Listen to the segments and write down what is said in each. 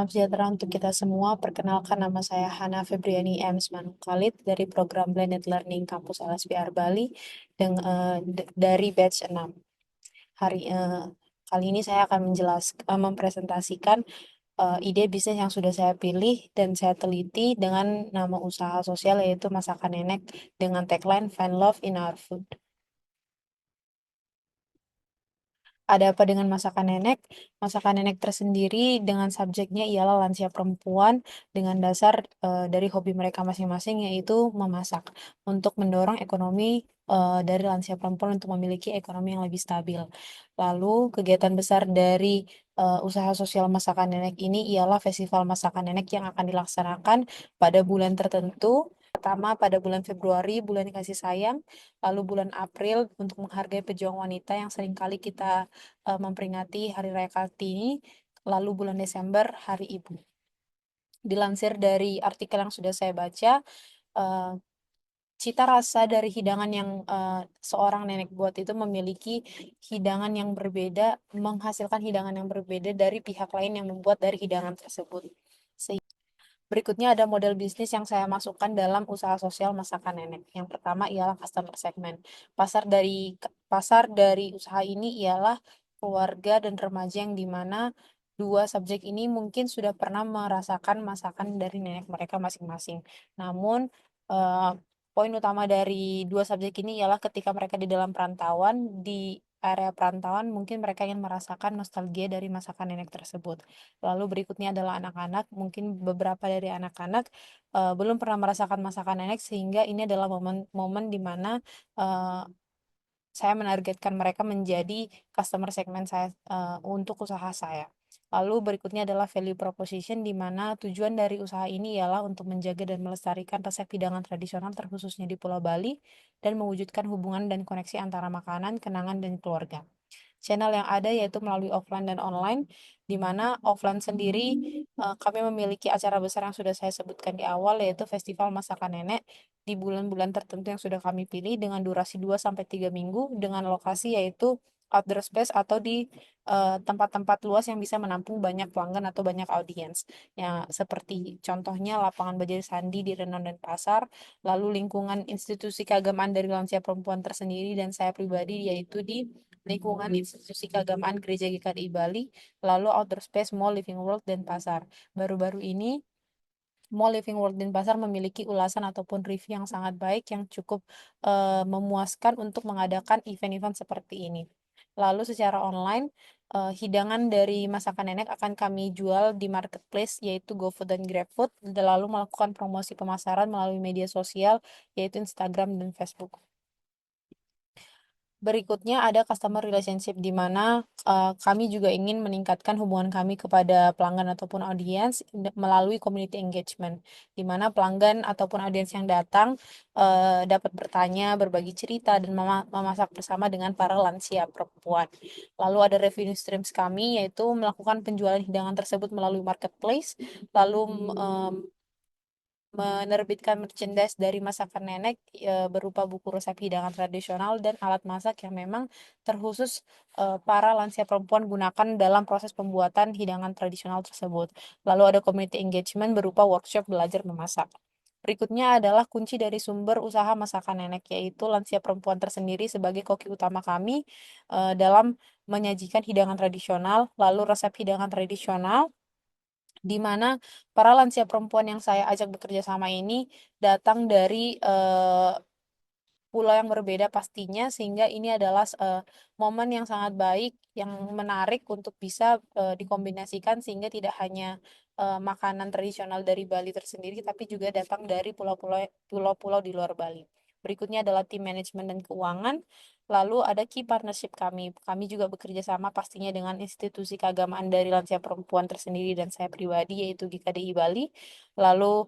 Salam sejahtera untuk kita semua. Perkenalkan, nama saya Hana Febriani M. Khalid dari program Blended Learning Kampus LSPR Bali dari batch 6. Kali ini saya akan mempresentasikan ide bisnis yang sudah saya pilih dan saya teliti dengan nama usaha sosial, yaitu Masakan Nenek, dengan tagline Find Love in Our Food. Ada apa dengan masakan nenek? Masakan nenek tersendiri dengan subjeknya ialah lansia perempuan dengan dasar dari hobi mereka masing-masing, yaitu memasak untuk mendorong ekonomi dari lansia perempuan untuk memiliki ekonomi yang lebih stabil. Lalu kegiatan besar dari usaha sosial masakan nenek ini ialah festival masakan nenek yang akan dilaksanakan pada bulan tertentu. Pertama pada bulan Februari, bulan kasih sayang, lalu bulan April untuk menghargai pejuang wanita yang seringkali kita memperingati Hari Raya Kartini, lalu bulan Desember Hari Ibu. Dilansir dari artikel yang sudah saya baca, eh, cita rasa dari hidangan yang seorang nenek buat itu memiliki hidangan yang berbeda, menghasilkan hidangan yang berbeda dari pihak lain yang membuat dari hidangan tersebut. Berikutnya ada model bisnis yang saya masukkan dalam usaha sosial masakan nenek. Yang pertama ialah customer segment. Pasar dari usaha ini ialah keluarga dan remaja, yang dimana dua subjek ini mungkin sudah pernah merasakan masakan dari nenek mereka masing-masing. Namun eh, poin utama dari dua subjek ini ialah ketika mereka di dalam perantauan, di area perantauan mungkin mereka ingin merasakan nostalgia dari masakan nenek tersebut. Lalu berikutnya adalah anak-anak. Mungkin beberapa dari anak-anak belum pernah merasakan masakan nenek, sehingga ini adalah momen-momen di mana eh, saya menargetkan mereka menjadi customer segmen saya untuk usaha saya. Lalu berikutnya adalah value proposition, di mana tujuan dari usaha ini ialah untuk menjaga dan melestarikan resep hidangan tradisional terkhususnya di Pulau Bali dan mewujudkan hubungan dan koneksi antara makanan, kenangan, dan keluarga. Channel yang ada yaitu melalui offline dan online, di mana offline sendiri kami memiliki acara besar yang sudah saya sebutkan di awal, yaitu Festival Masakan Nenek di bulan-bulan tertentu yang sudah kami pilih dengan durasi 2 sampai 3 minggu dengan lokasi yaitu outdoor space atau di tempat-tempat luas yang bisa menampung banyak pelanggan atau banyak audiens. Ya, seperti contohnya lapangan Bajai Sandi di Renon dan Pasar, lalu lingkungan institusi keagamaan dari lansia perempuan tersendiri dan saya pribadi yaitu di lingkungan institusi keagamaan Gereja GKDI Bali, lalu outdoor space Mall Living World dan Pasar. Baru-baru ini Mall Living World dan Pasar memiliki ulasan ataupun review yang sangat baik, yang cukup memuaskan untuk mengadakan event-event seperti ini. Lalu secara online, hidangan dari masakan nenek akan kami jual di marketplace yaitu GoFood dan GrabFood, lalu melakukan promosi pemasaran melalui media sosial yaitu Instagram dan Facebook. Berikutnya ada customer relationship, di mana kami juga ingin meningkatkan hubungan kami kepada pelanggan ataupun audiens melalui community engagement, di mana pelanggan ataupun audiens yang datang dapat bertanya, berbagi cerita, dan memasak bersama dengan para lansia perempuan. Lalu ada revenue streams kami, yaitu melakukan penjualan hidangan tersebut melalui marketplace, lalu menerbitkan merchandise dari masakan nenek berupa buku resep hidangan tradisional dan alat masak yang memang terkhusus para lansia perempuan gunakan dalam proses pembuatan hidangan tradisional tersebut. Lalu ada community engagement berupa workshop belajar memasak. Berikutnya adalah kunci dari sumber usaha masakan nenek, yaitu lansia perempuan tersendiri sebagai koki utama kami dalam menyajikan hidangan tradisional, lalu resep hidangan tradisional, di mana para lansia perempuan yang saya ajak bekerja sama ini datang dari pulau yang berbeda pastinya, sehingga ini adalah momen yang sangat baik, yang menarik untuk bisa dikombinasikan, sehingga tidak hanya makanan tradisional dari Bali tersendiri, tapi juga datang dari pulau-pulau di luar Bali. Berikutnya adalah tim manajemen dan keuangan. Lalu ada key partnership kami. Kami juga bekerja sama pastinya dengan institusi keagamaan dari lansia perempuan tersendiri dan saya pribadi, yaitu GKDI Bali. Lalu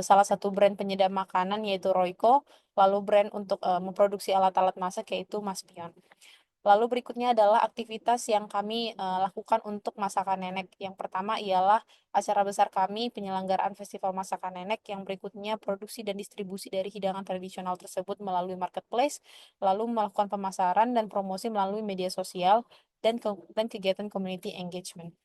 salah satu brand penyedap makanan yaitu Royco, lalu brand untuk memproduksi alat-alat masak yaitu Mas Pion. Lalu berikutnya adalah aktivitas yang kami lakukan untuk masakan nenek. Yang pertama ialah acara besar kami, penyelenggaraan festival masakan nenek. Yang berikutnya produksi dan distribusi dari hidangan tradisional tersebut melalui marketplace, lalu melakukan pemasaran dan promosi melalui media sosial dan kegiatan community engagement.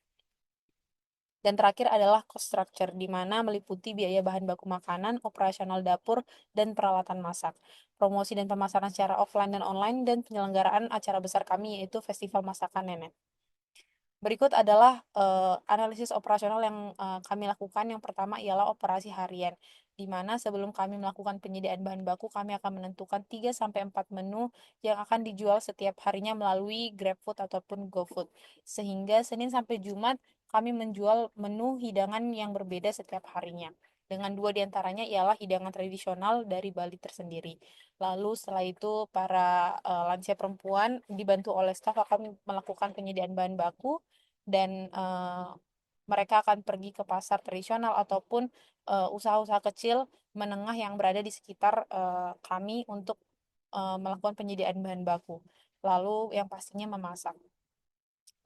Dan terakhir adalah cost structure, di mana meliputi biaya bahan baku makanan, operasional dapur, dan peralatan masak, promosi dan pemasaran secara offline dan online, dan penyelenggaraan acara besar kami yaitu Festival Masakan Nenek. Berikut adalah analisis operasional yang kami lakukan. Yang pertama ialah operasi harian, di mana sebelum kami melakukan penyediaan bahan baku, kami akan menentukan 3 sampai 4 menu yang akan dijual setiap harinya melalui GrabFood ataupun GoFood. Sehingga Senin sampai Jumat kami menjual menu hidangan yang berbeda setiap harinya. Dengan 2 diantaranya ialah hidangan tradisional dari Bali tersendiri. Lalu setelah itu para lansia perempuan dibantu oleh staf akan melakukan penyediaan bahan baku dan mereka akan pergi ke pasar tradisional ataupun usaha-usaha kecil menengah yang berada di sekitar kami untuk melakukan penyediaan bahan baku. Lalu yang pastinya memasak.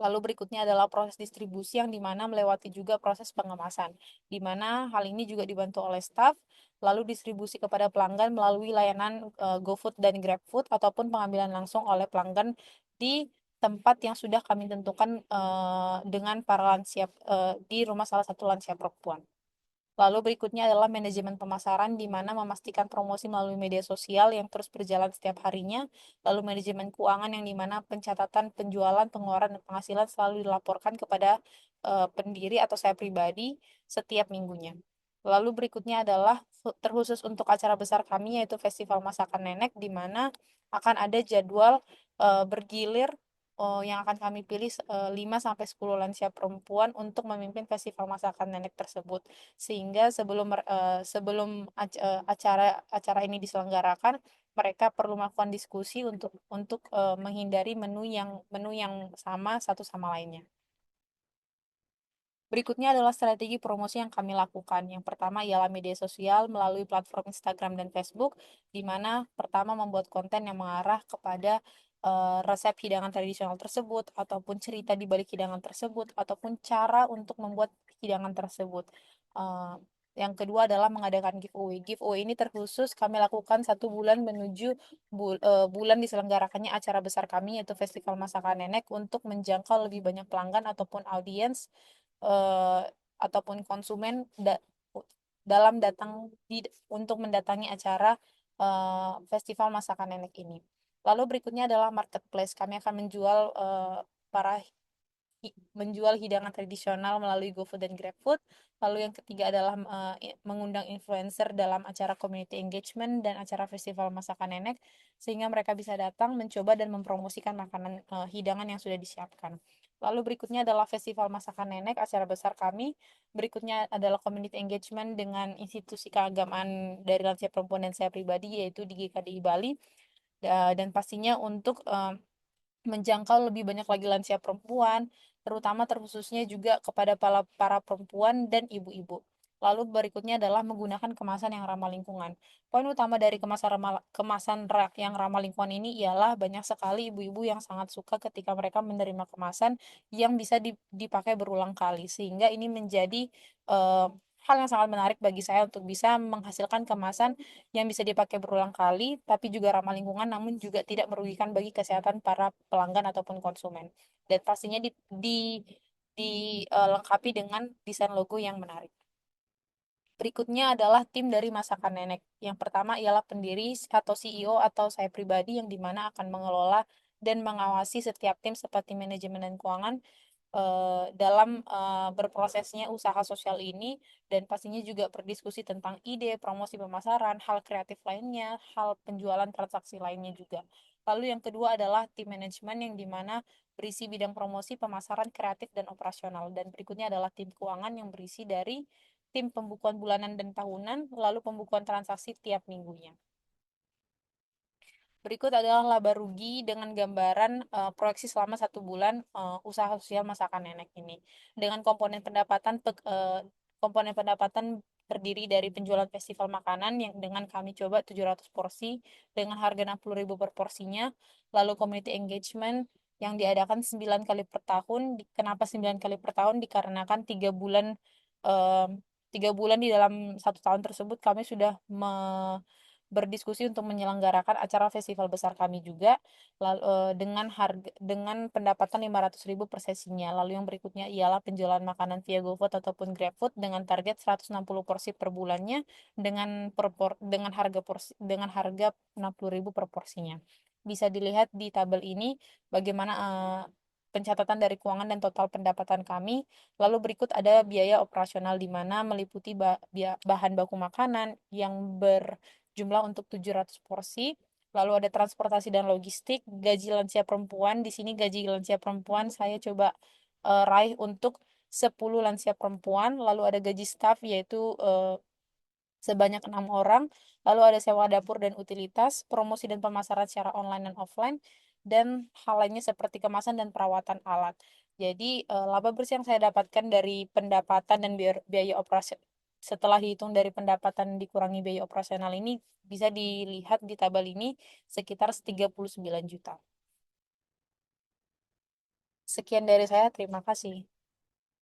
Lalu berikutnya adalah proses distribusi yang dimana melewati juga proses pengemasan, di mana hal ini juga dibantu oleh staf, lalu distribusi kepada pelanggan melalui layanan GoFood dan GrabFood ataupun pengambilan langsung oleh pelanggan di tempat yang sudah kami tentukan dengan para lansia di rumah salah satu lansia perempuan. Lalu berikutnya adalah manajemen pemasaran, di mana memastikan promosi melalui media sosial yang terus berjalan setiap harinya. Lalu manajemen keuangan yang dimana pencatatan penjualan, pengeluaran, dan penghasilan selalu dilaporkan kepada pendiri atau saya pribadi setiap minggunya. Lalu berikutnya adalah terkhusus untuk acara besar kami yaitu Festival Masakan Nenek, di mana akan ada jadwal bergilir yang akan kami pilih 5 sampai 10 lansia perempuan untuk memimpin Festival Masakan Nenek tersebut, sehingga sebelum acara acara ini diselenggarakan mereka perlu melakukan diskusi untuk menghindari menu yang sama satu sama lainnya. Berikutnya adalah strategi promosi yang kami lakukan. Yang pertama ialah media sosial melalui platform Instagram dan Facebook, di mana pertama membuat konten yang mengarah kepada resep hidangan tradisional tersebut, ataupun cerita di balik hidangan tersebut, ataupun cara untuk membuat hidangan tersebut. Eh, yang kedua adalah mengadakan giveaway. Giveaway ini terkhusus kami lakukan 1 bulan menuju bulan diselenggarakannya acara besar kami yaitu Festival Masakan Nenek untuk menjangkau lebih banyak pelanggan ataupun audiens eh, ataupun konsumen dalam untuk mendatangi acara Festival Masakan Nenek ini. Lalu berikutnya adalah marketplace. Kami akan menjual para menjual hidangan tradisional melalui GoFood dan GrabFood. Lalu yang ketiga adalah mengundang influencer dalam acara community engagement dan acara festival masakan nenek, sehingga mereka bisa datang, mencoba, dan mempromosikan makanan hidangan yang sudah disiapkan. Lalu berikutnya adalah festival masakan nenek, acara besar kami. Berikutnya adalah community engagement dengan institusi keagamaan dari lansia perempuan dan saya pribadi, yaitu di GKDI Bali. Dan pastinya untuk menjangkau lebih banyak lagi lansia perempuan, terutama terkhususnya juga kepada para perempuan dan ibu-ibu. Lalu berikutnya adalah menggunakan kemasan yang ramah lingkungan. Poin utama dari kemasan rak yang ramah lingkungan ini ialah banyak sekali ibu-ibu yang sangat suka ketika mereka menerima kemasan yang bisa dipakai berulang kali, sehingga ini menjadi eh, hal yang sangat menarik bagi saya untuk bisa menghasilkan kemasan yang bisa dipakai berulang kali, tapi juga ramah lingkungan, namun juga tidak merugikan bagi kesehatan para pelanggan ataupun konsumen. Dan pastinya dilengkapi dengan desain logo yang menarik. Berikutnya adalah tim dari Masakan Nenek. Yang pertama ialah pendiri atau CEO atau saya pribadi yang dimana akan mengelola dan mengawasi setiap tim seperti manajemen dan keuangan dalam berprosesnya usaha sosial ini, dan pastinya juga berdiskusi tentang ide, promosi pemasaran, hal kreatif lainnya, hal penjualan transaksi lainnya juga. Lalu yang kedua adalah tim manajemen yang dimana berisi bidang promosi, pemasaran, kreatif, dan operasional. Dan berikutnya adalah tim keuangan yang berisi dari tim pembukuan bulanan dan tahunan, lalu pembukuan transaksi tiap minggunya. Berikut adalah laba rugi dengan gambaran proyeksi selama 1 bulan usaha sosial masakan nenek ini. Dengan komponen pendapatan terdiri dari penjualan festival makanan yang dengan kami coba 700 porsi dengan harga 60.000 per porsinya. Lalu community engagement yang diadakan 9 kali per tahun. Kenapa 9 kali per tahun? Dikarenakan 3 bulan di dalam 1 tahun tersebut kami sudah berdiskusi untuk menyelenggarakan acara festival besar kami juga, dengan pendapatan 500.000 per sesinya. Lalu yang berikutnya ialah penjualan makanan via GoFood ataupun GrabFood dengan target 160 porsi per bulannya dengan harga 60.000 per porsinya. Bisa dilihat di tabel ini bagaimana pencatatan dari keuangan dan total pendapatan kami. Lalu berikut ada biaya operasional di mana meliputi bahan baku makanan yang berjumlah untuk 700 porsi. Lalu ada transportasi dan logistik, gaji lansia perempuan. Di sini gaji lansia perempuan saya coba raih untuk 10 lansia perempuan. Lalu ada gaji staf yaitu sebanyak 6 orang, lalu ada sewa dapur dan utilitas, promosi dan pemasaran secara online dan offline, dan hal lainnya seperti kemasan dan perawatan alat. Jadi, laba bersih yang saya dapatkan dari pendapatan dan biaya operasi setelah dihitung dari pendapatan dikurangi biaya operasional ini bisa dilihat di tabel ini sekitar 39 juta. Sekian dari saya, terima kasih.